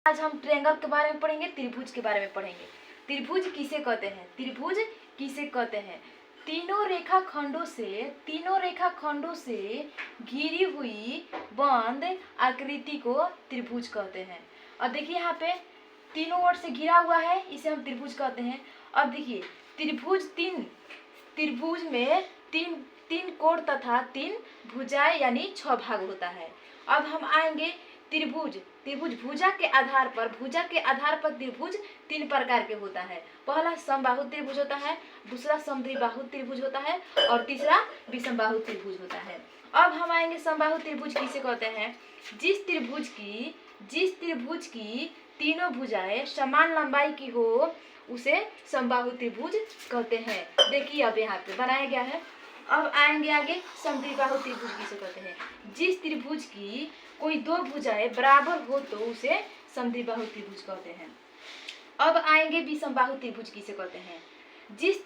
आज हम ट्रायंगल के बारे में पढ़ेंगे, त्रिभुज के बारे में पढ़ेंगे। त्रिभुज किसे कहते हैं? त्रिभुज किसे कहते हैं? तीनों रेखाखंडों से घिरी हुई बंद आकृति को त्रिभुज कहते हैं। और देखिए यहाँ पे तीनों ओर से घिरा हुआ है, इसे हम त्रिभुज कहते हैं। अब देखिए त्रिभुज में तीन कोण तथा 3 भुजाएं यानी 6 भाग होता है। अब हम आएंगे त्रिभुज भुजा के आधार पर त्रिभुज 3 प्रकार के होता है। पहला समबाहु त्रिभुज होता है, दूसरा समद्विबाहु त्रिभुज होता है और तीसरा विषमबाहु त्रिभुज होता है। अब हम आएंगे समबाहु त्रिभुज किसे कहते हैं? जिस त्रिभुज की तीनों भुजाएं समान लंबाई की हो उसे समबाहु त्रिभुज कहते हैं। देखिए अब यहाँ पे बनाया गया है। अब आएंगे आगे समद्विबाहु त्रिभुज किसे कहते हैं? जिस त्रिभुज की कोई 2 भुजाएं बराबर हो तो उसे समद्विबाहु त्रिभुज कहते हैं। अब आएंगे विषमबाहु त्रिभुज किसे कहते हैं? जिस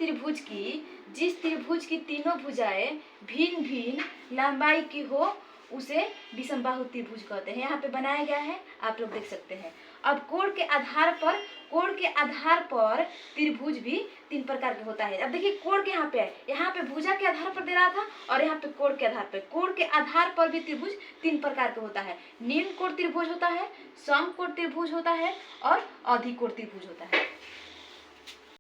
त्रिभुज की तीनों भुजाएं भिन्न भिन्न लंबाई की हो उसे विषमबाहु त्रिभुज कहते हैं। यहाँ पे बनाया गया है, आप लोग देख सकते हैं। अब कोण के आधार पर त्रिभुज भी 3 प्रकार का होता है। अब देखिए कोण के यहाँ पे भुजा के आधार पर दे रहा था और यहाँ पे कोण के आधार पर भी त्रिभुज 3 प्रकार का होता है। निम्न कोण त्रिभुज होता है, सम कोण त्रिभुज होता है और अधिकोण त्रिभुज होता है।